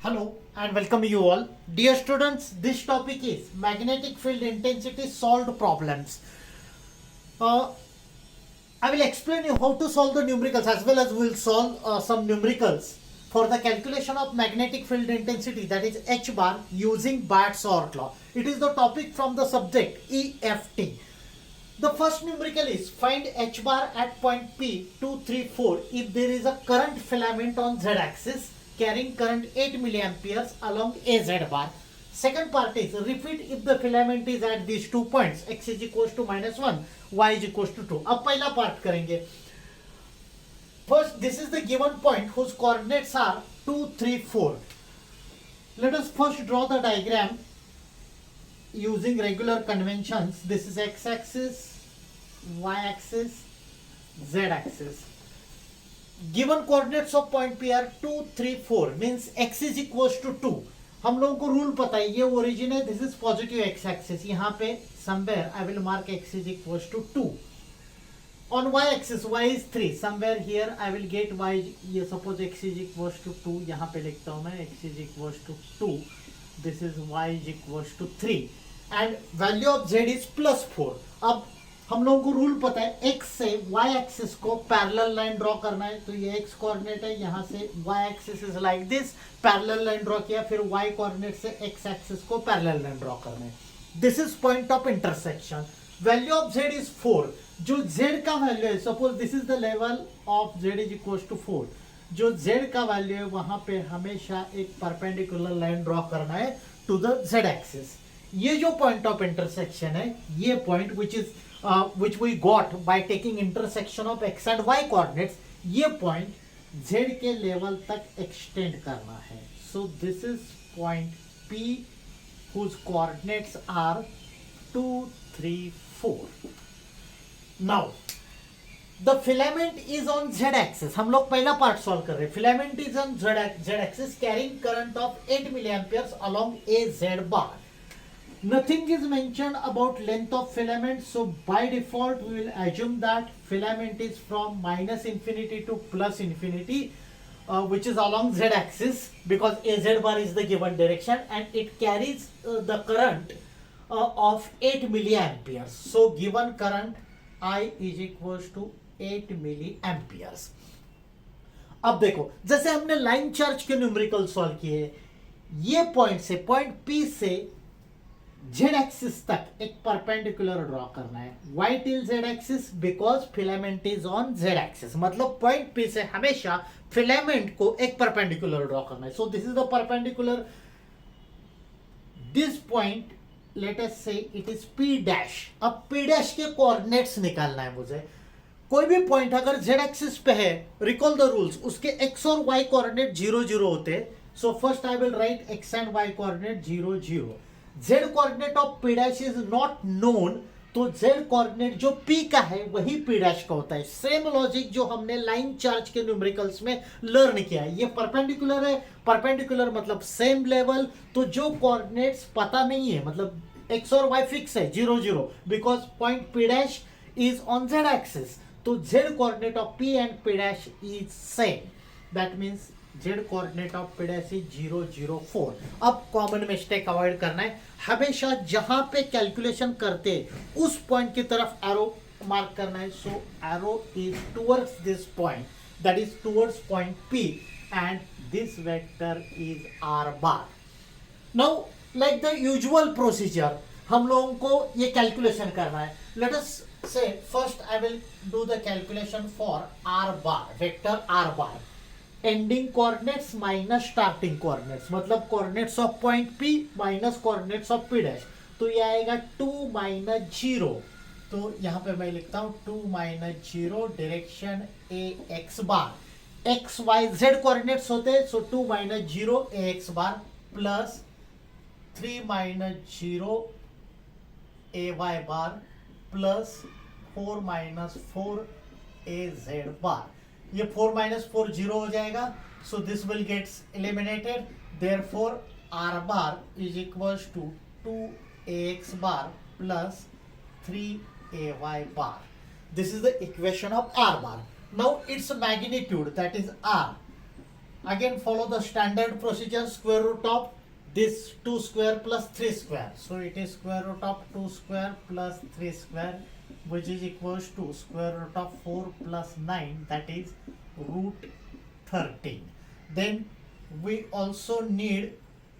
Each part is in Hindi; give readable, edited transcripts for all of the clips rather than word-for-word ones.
Hello and welcome you all. Dear students, this topic is magnetic field intensity solved problems. Uh, I will explain you how to solve the numericals as well as we will solve some numericals for the calculation of magnetic field intensity, that is H bar, using Barrett-Sort law. It is the topic from the subject EFT. The first numerical is find H bar at point P 234 if there is a current filament on Z axis carrying current 8 milliamperes along AZ bar. Second part is repeat if the filament is at these 2 points, x is equals to -1, y is equals to 2. अब पहला part करेंगे. First, this is the given point whose coordinates are 2, 3, 4. Let us first draw the diagram using regular conventions. This is x-axis, y-axis, z-axis. Given coordinates of point P are 2, 3, 4 means x is equals to 2. हम लोगों को रूल पता है, ये ओरिजिन है, this is positive x axis. यहाँ पे somewhere I will mark x is equals to 2. On y axis y is 3. Somewhere here I will get y, ये suppose x is equals to 2. यहाँ पे लिखता हूँ मैं x is equals to 2. This is y is equals to 3. And value of z is plus 4. अब हम लोगों को रूल पता है, x से y एक्सिस को पैरेलल लाइन ड्रॉ करना है. तो ये x कोऑर्डिनेट है, यहाँ से y axis is like this, parallel line draw किया, फिर y कोऑर्डिनेट से x एक्सिस को पैरेलल लाइन ड्रॉ करना है. This is point of intersection. Value of z is 4. जो z का वैल्यू है, suppose this is the level of z is equals to 4. जो z का वैल्यू है वहां पे हमेशा एक परपेंडिकुलर लाइन ड्रॉ करना है टू द z एक्सिस. ये जो पॉइंट ऑफ इंटरसेक्शन है, ये point which we got by taking intersection of x and y coordinates, ये पॉइंट z के लेवल तक एक्सटेंड करना है. So this is point P whose coordinates are 2, 3, 4. Now the filament is on z axis. हम लोग पहला पार्ट सॉल्व कर रहे हैं. Filament is on z axis carrying current of 8 milliamperes along AZ bar. Nothing is mentioned about length of filament, so by default we will assume that filament is from minus infinity to plus infinity, which is along z axis, because AZ bar is the given direction and it carries the current of 8 milliamperes. So given current I is equals to 8 milliamperes. अब देखो, जैसे हमने लाइन चार्ज के न्यूमेरिकल सॉल्व किए, ये पॉइंट से पॉइंट P से z एक्सिस तक एक परपेंडिकुलर ड्रॉ करना है. y till z axis because filament is on z axis. मतलब पॉइंट P से हमेशा फिलामेंट को एक परपेंडिकुलर ड्रॉ करना है. So this is the perpendicular. This point let us से इट इज P डैश. अब P डैश के कोऑर्डिनेट्स निकालना है मुझे. कोई भी पॉइंट अगर z एक्सिस पे है, रिकॉल द रूल्स, उसके x और y कोऑर्डिनेट 0, 0 होते हैं. So first I will right x and y coordinate 0, 0. z coordinate of p dash is not known, तो z कोऑर्डिनेट जो p का है वही p डैश का होता है. सेम लॉजिक जो हमने लाइन चार्ज के न्यूमेरिकल्स में लर्न किया है. ये परपेंडिकुलर है, परपेंडिकुलर मतलब सेम लेवल. तो जो कोऑर्डिनेट्स पता नहीं है, मतलब x और y फिक्स है 0, 0, because point p dash is on z axis. तो z coordinate of p and p dash is same. That means z coordinate of p dash is 0, 0, 4. अब कॉमन मिस्टेक अवॉइड करना है. हमेशा जहां पे कैलकुलेशन करते उस पॉइंट की तरफ एरो मार्क करना है. So arrow is towards this point, that is towards point P and this vector is r bar. Now like the usual procedure हम लोगों को ये कैलकुलेशन करना है. Let us say first I will do the calculation for r bar, vector r bar. Ending coordinates minus starting coordinates, मतलब coordinates of point P minus coordinates of P dash. तो ये आएगा 2 - 0. तो यहाँ पे मैं लिखता हूँ 2 - 0 direction ax bar. x y z coordinates होते हैं. So 2 - 0 ax bar plus 3 - 0 ay bar plus 4 - 4 az bar. ये 4 - 4 0 हो जाएगा. So this will gets eliminated. Therefore r bar is equals to 2ax bar plus 3ay bar. This is the equation of r bar. Now its magnitude that is r. Again follow the standard procedure, square root of this 2 square plus 3 square. So it is square root of 2 square plus 3 square, which is equals to square root of 4 plus 9, that is root 13. Then we also need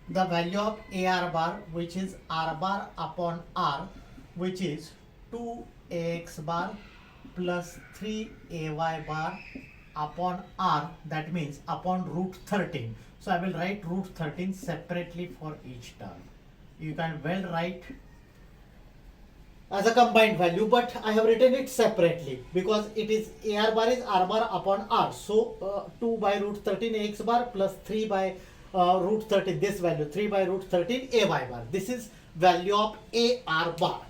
the value of AR bar, which is R bar upon R, which is 2AX bar plus 3AY bar upon R, that means upon root 13. So I will write root 13 separately for each term. You can well write as a combined value, but I have written it separately because it is AR bar is R bar upon R. So 2 by root 13 AX bar plus 3 by root 13, this value 3 by root 13 AY bar. This is value of AR bar.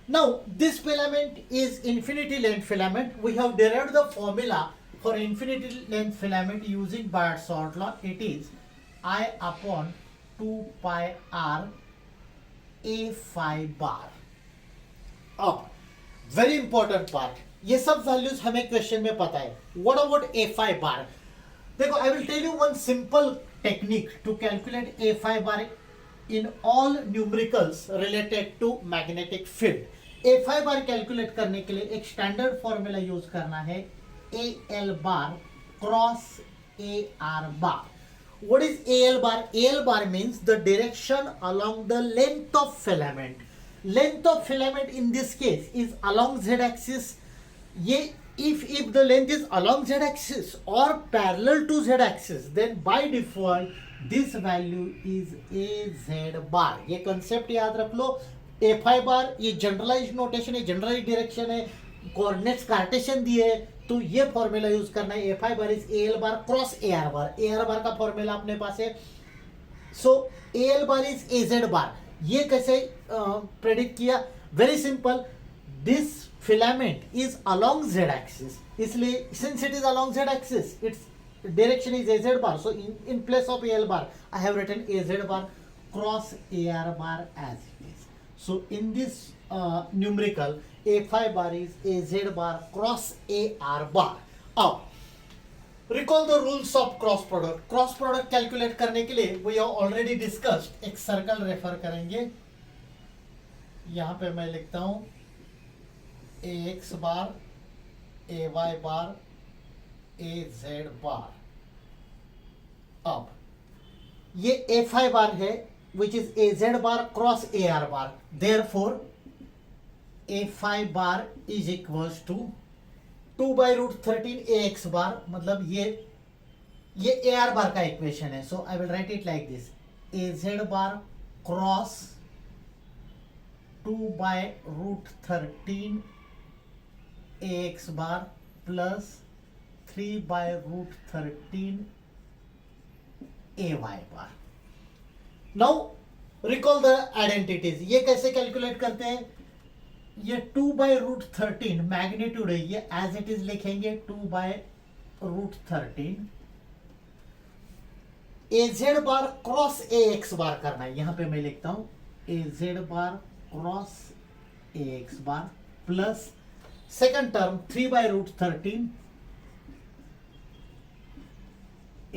Now this filament is infinity length filament. We have derived the formula for infinity length filament using Biot-Savart law. It is I upon 2 pi R A phi bar. अब वेरी इंपॉर्टेंट पार्ट, ये सब वैल्यूज हमें क्वेश्चन में पता है. What about A phi bar? देखो, I will tell you one simple technique to calculate A phi bar in all numericals related to magnetic field. A phi bar calculate करने के लिए एक स्टैंडर्ड फॉर्मूला यूज करना है, A L bar cross A R bar. What is AL bar? AL bar means the direction along the length of filament. Length of filament in this case is along z-axis. If the length is along z-axis or parallel to z-axis, then by default this value is AZ bar. ये concept याद रख लो. FI bar ये generalized notation है, generalized direction है, coordinates कार्टेशियन दिए है, तो ये फॉर्मूला यूज करना है. FI bar is AL bar cross AR bar. AR bar का फॉर्मूला अपने पास है. सो AL bar is AZ bar. ये कैसे प्रेडिक्ट किया? Very simple, this filament is along z axis, इसलिए since it is along z axis its direction is AZ bar. So in place of AL bar I have written AZ bar cross AR bar as it is. So in this numerical A5 bar is AZ bar cross AR bar. अब recall the rules of cross product. Cross product calculate करने के लिए we have already discussed. एक सर्कल रेफर करेंगे, यहां पे मैं लिखता हूं AX बार AY बार AZ बार. अब ये A5 बार है which is AZ bar cross AR bar. Therefore A5 bar is equals to 2 by root 13 AX bar. मतलब ये AR bar का इक्वेशन है. So I will write it like this: AZ bar cross 2 by root 13 AX bar plus 3 by root 13 AY bar. Now recall the identities. ये कैसे कैलकुलेट करते हैं? ये 2 बाई रूट 13 मैग्नीट्यूड है, ये एज इट इज लिखेंगे 2 by root 13. AZ bar cross AX bar करना है, यहां पे मैं लिखता हूं AZ bar cross AX bar plus second term 3 by root 13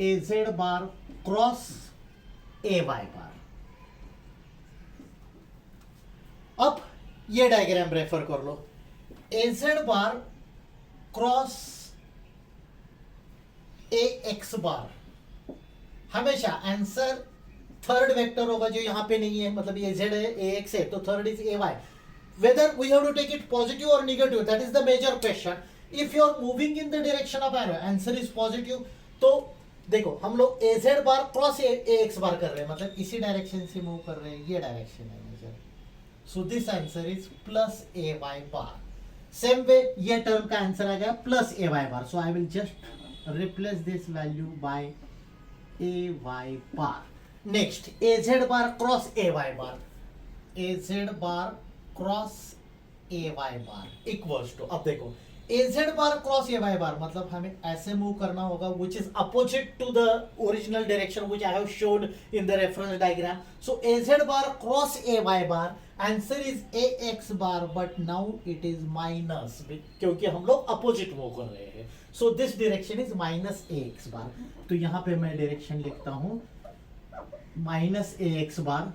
AZ bar cross AY bar. अब ये डायग्राम रेफर कर लो. AZ bar cross AX bar, हमेशा आंसर थर्ड वेक्टर होगा जो यहां पे नहीं है. मतलब AZ है, AX है, तो third is AY. Whether we have to take it positive or negative, that is the major question. If you are moving in the direction of arrow, answer is positive. तो देखो, हम लोग AZ बार क्रॉस AX बार कर रहे हैं, मतलब इसी डायरेक्शन से मूव कर रहे हैं, ये डायरेक्शन है major. So this answer is plus AY bar. Same way ये टर्म का आंसर आ गया plus AY bar. So I will just replace this value by AY bar. Next AZ bar cross AY bar. AZ bar cross AY bar equals to, अब देखो AZ bar cross AY bar मतलब हमें ऐसे मूव करना होगा which is opposite to the original direction which I have shown in the reference diagram. So AZ bar cross AY bar, answer is AX bar, but now it is minus क्योंकि हम लोग opposite मूव कर रहे हैं. So this direction is minus a x bar. तो यहां पे मैं डायरेक्शन लिखता हूं माइनस ए एक्स बार.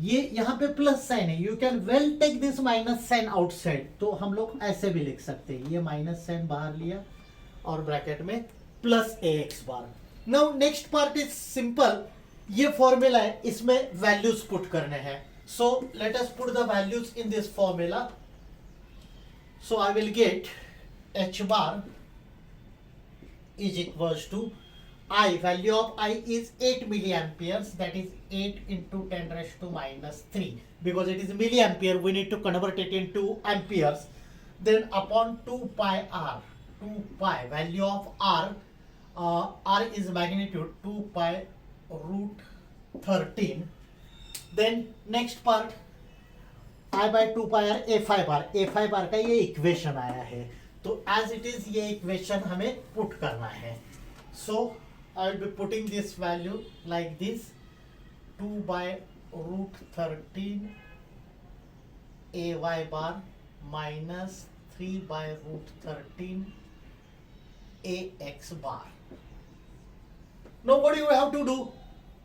ये यहां पे प्लस साइन है, you can well take this minus sign outside. तो हम लोग ऐसे भी लिख सकते हैं, ये माइनस साइन बाहर लिया और ब्रैकेट में plus A x bar. Now next part is simple. ये फॉर्मूला है, इसमें वैल्यूज पुट करने हैं. So let us put the values in this formula. So I will get h bar is equals to I, value of I is 8 milliamperes, that is 8 into 10 raised to minus 3, because it is milliampere, we need to convert it into amperes. Then upon 2 pi r, 2 pi value of r, r is magnitude 2 pi root 13. Then next part I by 2 pi r a5 bar का ये इक्वेशन आया है. तो एज इट इज ये इक्वेशन हमें पुट करना है. So I will be putting this value like this, 2 by root 13 a y bar minus 3 by root 13 a x bar. Know what you have to do,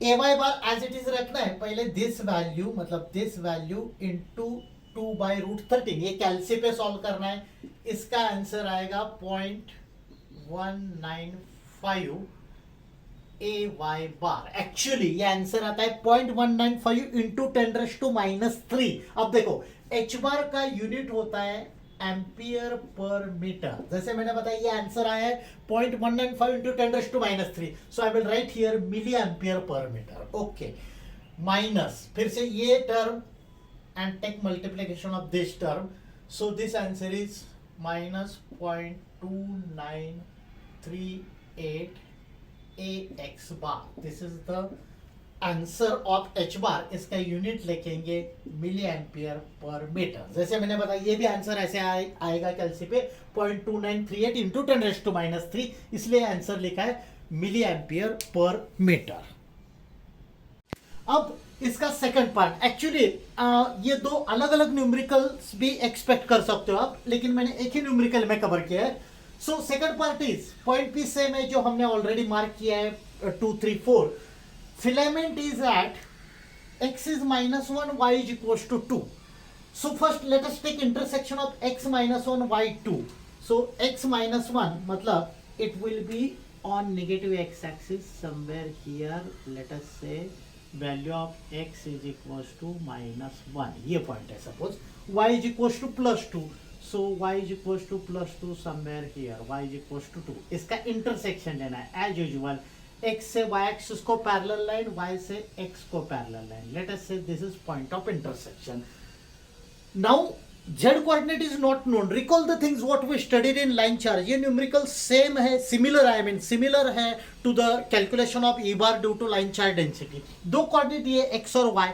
a y bar as it is रखना है. पहले दिस वैल्यू मतलब this value into 2 by root 13, ये कैलसी पे सॉल्व करना है. इसका आंसर आएगा 0.195 ए वाई बार. एक्चुअली ये आंसर आता है 0.195 इंटू 10 रेज़ टू माइनस 3. अब देखो एच बार का यूनिट होता है एम्पियर पर मीटर. जैसे मैंने बताया ये आंसर आया है 0.195 into 10 raise to minus 3. So I will write here milli ampere per metre. Okay, minus फिर से ये term and take multiplication of this term. So this answer is minus 0.2938 AX bar. This is the answer of H bar. इसका यूनिट लिखेंगे मिली एम्पियर पर मीटर. जैसे मैंने बताया ये भी आंसर ऐसे आएगा कैलसी पे 0.2938 इंटू 10 रेज़ टू माइनस 3, इसलिए आंसर लिखा है मिली एम्पियर पर मीटर. अब इसका सेकंड पार्ट, एक्चुअली ये दो अलग अलग न्यूमेरिकल्स भी एक्सपेक्ट कर सकते हो आप, लेकिन मैंने एक ही न्यूमेरिकल में कवर किया है. So second part is point P same है जो हमने ऑलरेडी मार्क किया है 2, 3, 4. Filament is at x is minus 1, y is equals to 2. So first let us take intersection of x minus 1, y 2. So x minus 1 मतलब it will be on negative x axis somewhere here. Let us say value of x is equals to minus 1, ये पॉइंट है suppose. y is equals to plus 2, so y is equals to plus 2 somewhere here, y is equals to 2. इसका इंटरसेक्शन लेना है एज यूजुअल. x से y एक्सिस को पैरेलल लाइन, y से x को पैरेलल लाइन. लेट अस से this is point of intersection. Now z coordinate is not known. Recall the things what we studied in line charge. ये न्यूमेरिकल सेम है, सिमिलर आई मीन सिमिलर है to the calculation of E bar due to line charge density. दो कोऑर्डिनेट ये x और y.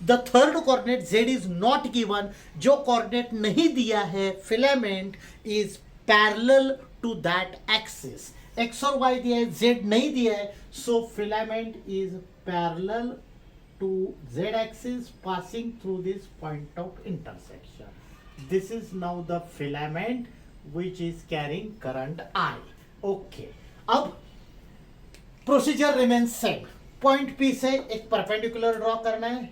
The third coordinate z is not given. जो कोऑर्डिनेट नहीं दिया है filament is parallel to that axis. x और y दिया है, z नहीं दिया है, so filament is parallel to z axis passing through this point of intersection. This is now the filament which is carrying current I. Okay. अब procedure remains same. Point P से एक perpendicular draw करना है.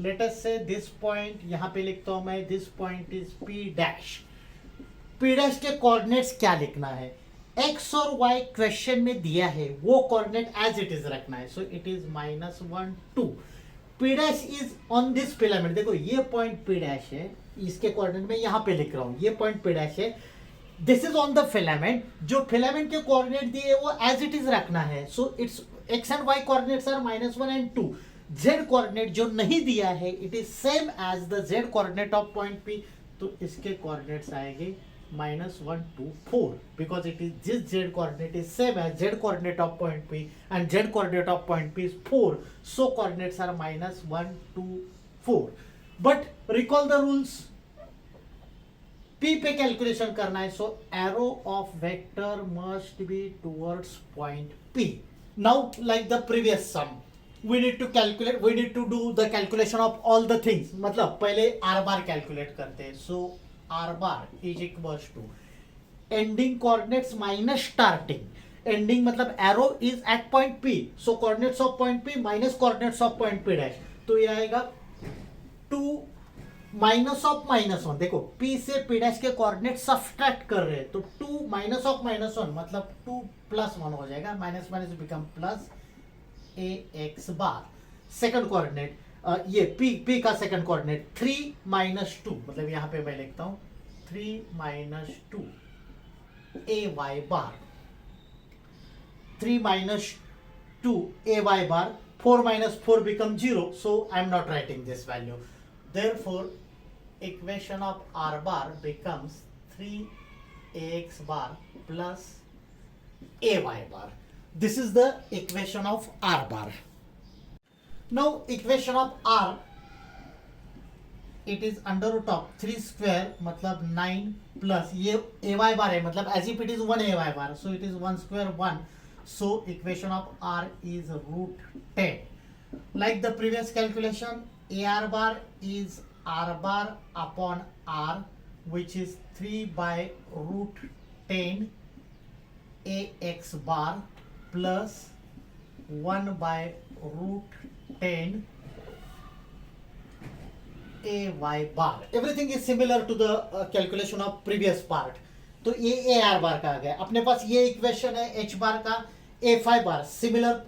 Let us say this point, यहाँ पे लिखता हूँ मैं, this point is P dash. P dash के coordinates क्या लिखना है? x और y क्वेश्चन में दिया है, वो कोऑर्डिनेट एज इट इज रखना है. सो it is -1, 2. p dash is on this filament. देखो ये पॉइंट p डैश है, इसके कोऑर्डिनेट में यहाँ पे लिख रहा हूँ, ये पॉइंट p डैश है. This is on the filament. जो फिलामेंट के कोऑर्डिनेट दिए वो एज इट इज रखना है. So its x and y coordinates are -1 and 2. z coordinate जो नहीं दिया है it is same as the z coordinate of point p. तो इसके कोऑर्डिनेट्स आएंगे -1, 2, 4, because it is this z coordinate is same as z coordinate of point P and z coordinate of point P is 4, so coordinates are -1, 2, 4. But recall the rules. P पे कैलकुलेशन करना है, so arrow of vector must be towards point P. Now like the previous sum, we need to calculate, we need to do the calculation of all the things. मतलब पहले r bar कैलकुलेट करते हैं. So r bar is equals to ending coordinates minus starting. Ending मतलब arrow is at point P, so coordinates of point P minus coordinates of point P dash, तो ये आएगा 2 माइनस ऑफ -1। देखो P से P डैश के कोऑर्डिनेट सब्सट्रैक्ट कर रहे हैं, तो 2 माइनस ऑफ -1 मतलब 2 + 1 हो जाएगा, minus minus become plus ax बार। सेकंड कोऑर्डिनेट ये P का सेकंड कोऑर्डिनेट 3 - 2, मतलब यहां पे मैं लिखता हूं 3 - 2 ay bar, 3 - 2 ay bar, 4 - 4 become 0, so I am not writing this value. Therefore, equation of r bar becomes 3ax bar plus ay bar. This is the equation of r bar. Now, equation of r, it is under root of 3 square मतलब 9 plus ये ay bar है, मतलब as if it is 1 ay bar, so it is 1 square 1, so equation of r is root 10. Like the previous calculation, ar bar is r bar upon r, which is 3 by root 10 ax bar plus 1 by root 10 ay bar. Everything is similar to the calculation of previous part. तो ये ar bar का आ गया। अपने पास ये इक्वेशन है h bar का, a5 bar similar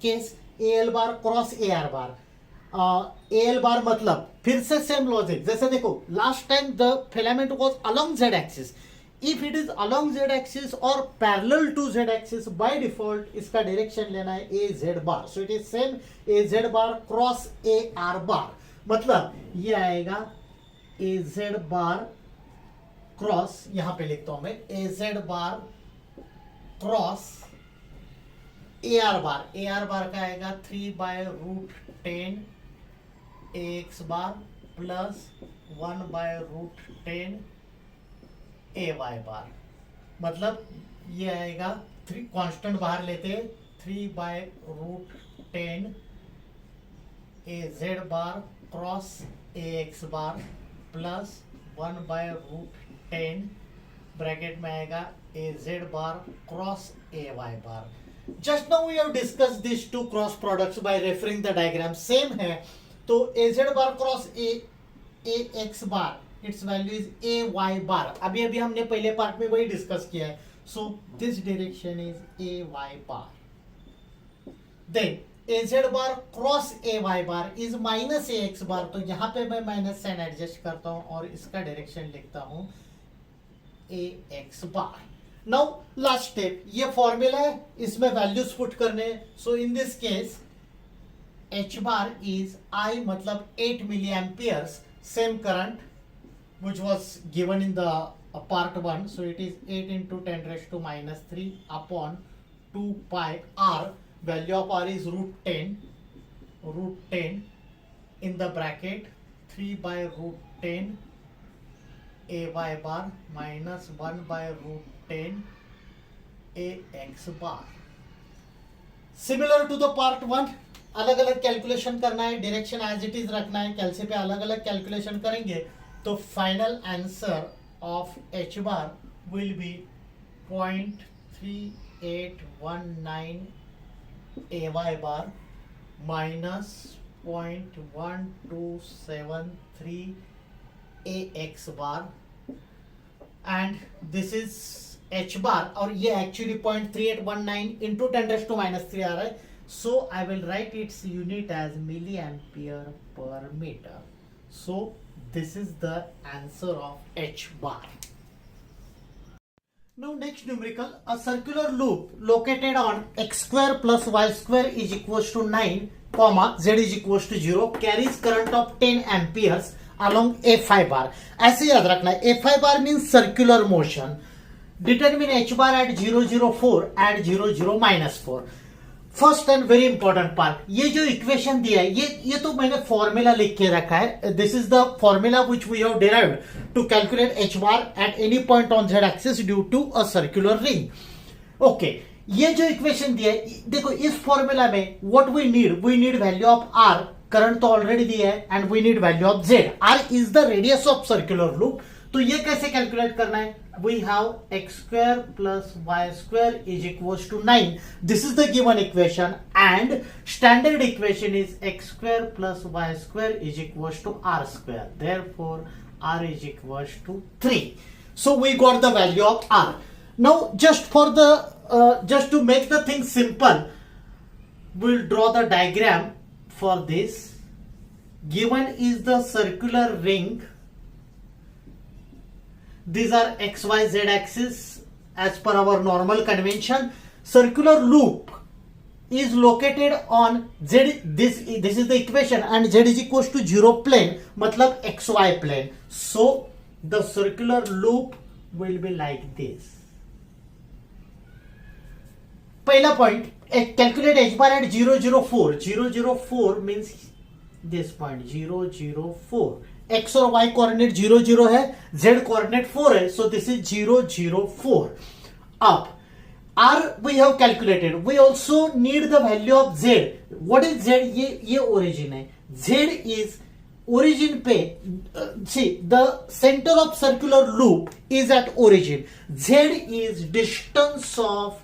case, al bar cross ar bar। al bar मतलब फिर से सेम लॉजिक, जैसे देखो last time the filament was along z axis, if it is along z axis और parallel to z axis, by default इसका डायरेक्शन लेना है az bar, so it is same az bar cross ar bar, मतलब ये आएगा az बार क्रॉस, यहां पे लिखता हूं मैं az bar cross ar bar का आएगा 3 by root 10 ax bar plus 1 by root 10 ay bar, मतलब ये आएगा 3 कांस्टेंट बाहर लेते हैं, 3 by root 10 az bar cross ax bar plus 1 by root 10 bracket में आएगा az bar cross ay bar. Just now we have discussed these two cross products by referring the diagram, same है, तो az bar cross ax bar, its value is ay बार। अभी हमने पहले पार्ट में वही डिस्कस किया है, so this direction is ay bar. Then az bar cross ay bar is minus ax बार, तो यहाँ पे मैं माइनस साइन एडजस्ट करता हूँ और इसका डायरेक्शन लिखता हूँ ax bar. Now last step, ये फॉर्मूला है, इसमें वैल्यूज पुट करने, so in this case h bar is I मतलब 8 milli amperes, same current which was given in the part 1, so it is 8 into 10 raised to minus 3 upon 2 pi r, value of r is root 10 in the bracket 3 by root 10 ay bar minus 1 by root 10 ax bar। Similar to the part 1, अलग अलग कैलकुलेशन करना है, डायरेक्शन एज इट इज रखना है, कैलसी पे अलग अलग कैलकुलेशन करेंगे, तो final answer of h bar will be 0.3819 ay bar minus 0.1273 ax bar, and this is h बार, और ये actually 0.3819 into 10 raised to minus 3 आ रहा है, so I will write its unit as milliampere per meter. So this is the answer of h bar. Now next numerical, a circular loop located on x square plus y square is equals to 9, comma z is equals to 0 carries current of 10 amperes along a5 bar. ऐसे याद रखना है, a5 bar means circular motion. Determine h bar at 0 0 4 at 0 0 minus 4. First and very important part, ये जो इक्वेशन दिया है ये तो मैंने फॉर्मूला लिख के रखा है, this is the formula which we have derived to calculate h bar at any point on z axis due to a circular ring. Okay, ये जो इक्वेशन दिया है, देखो इस फॉर्मूला में what we need value of r, current तो ऑलरेडी दिया है, and we need value of z। r is the radius of circular loop, तो ये कैसे कैलकुलेट करना है? We have x square plus y square is equals to 9. This is the given equation and standard equation is x square plus y square is equals to r square. Therefore r is equals to 3. So we got the value of r. Now just to make the thing simple, we'll draw the diagram for this. Given is the circular ring. These are x, y, z axis as per our normal convention. Circular loop is located on z. This is the equation, and z is equals to 0 plane, matlab xy plane. So the circular loop will be like this. Pehla point, calculate h bar at 0, 0, 4. 0, 0, 4 means this point 0, 0, 4. x और y coordinate 0, 0 है, z coordinate 4 है. So this is 0, 0, 4. Up. R we have calculated. We also need the value of Z. What is Z? ये origin है. Z is origin पे. See, the center of circular loop is at origin. Z is distance of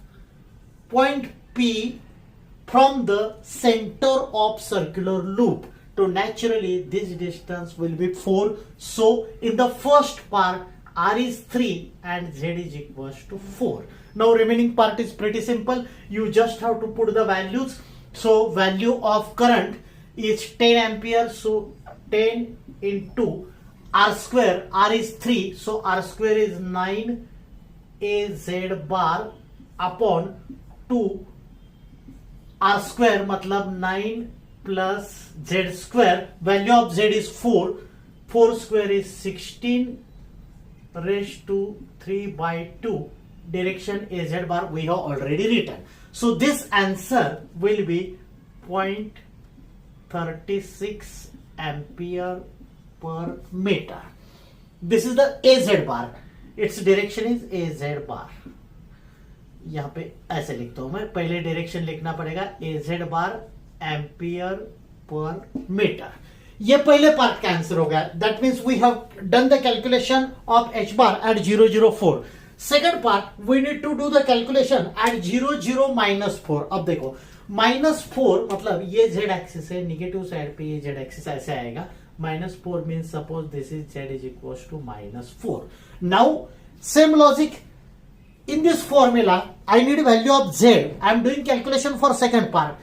point P from the center of circular loop. So naturally, this distance will be 4. So in the first part, R is 3 and Z is equals to 4. Now remaining part is pretty simple. You just have to put the values. So value of current is 10 ampere. So 10 into R square. R is 3. So R square is 9 AZ bar upon 2 R square matlab 9 plus Z square. Value of Z is 4. 4 square is 16 raised to 3 by 2. Direction AZ bar we have already written. So this answer will be 0.36 ampere per meter. This is the AZ bar. Its direction is AZ bar. यहाँ पे ऐसे लिखता हूं मैं. पहले डायरेक्शन लिखना पड़ेगा AZ bar ampere per metre. ये पहले पार्ट का आंसर हो गया. That means we have done the calculation of h bar at 004. Second part we need to do the calculation at 00 -4. अब देखो -4 मतलब ये z एक्सिस है, निगेटिव साइड पे ये z एक्सिस ऐसे आएगा. -4 means suppose this is z is equal to -4. Now same logic in this formula I need value of z. I am doing calculation for second part.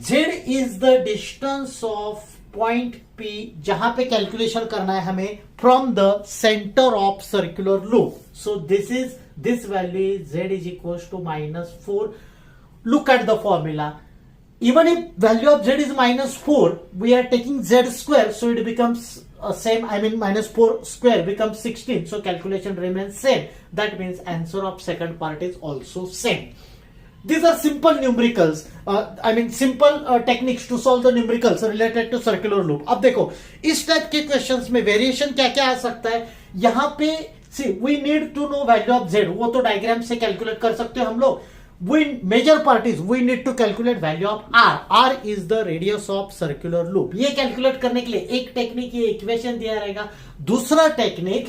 Z is the distance of point P जहां पे कैलकुलेशन करना है हमें from the center of circular loop. So this value is z is equals to -4. Look at the formula. Even if value of z is -4, we are taking z square, so it becomes same. I mean -4 square becomes 16. So calculation remains same. That means answer of second part is also same. These are simple numericals. Simple techniques to solve the numericals related to circular loop. अब देखो इस टाइप के क्वेश्चंस में वेरिएशन क्या क्या आ सकता है. यहाँ पे see we need to know value of z. वो तो डायग्राम से कैलकुलेट कर सकते हो हम लोग. Major part is we need to calculate value of r. R is the radius of circular loop. ये कैलकुलेट करने के लिए एक टेक्निक ये इक्वेशन दिया रहेगा. दूसरा technique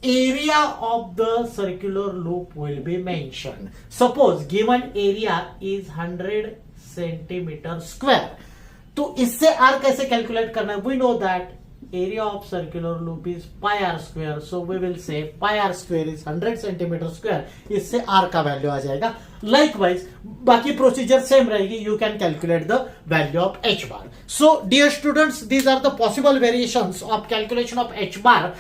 area of the circular loop will be mentioned. Suppose given area is 100 centimeter square. तो इससे r कैसे कैलकुलेट करना है? We know that area of circular loop is pi r square. So we will say pi r square is 100 centimeter square. इससे r का वैल्यू आ जाएगा. Likewise, बाकी प्रोसीजर सेम रहेगी. You can calculate the value of h bar. So dear students, these are the possible variations of calculation of h bar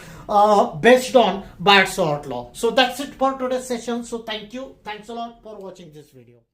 based on Bart's law. So that's it for today's session. So thank you. Thanks a lot for watching this video.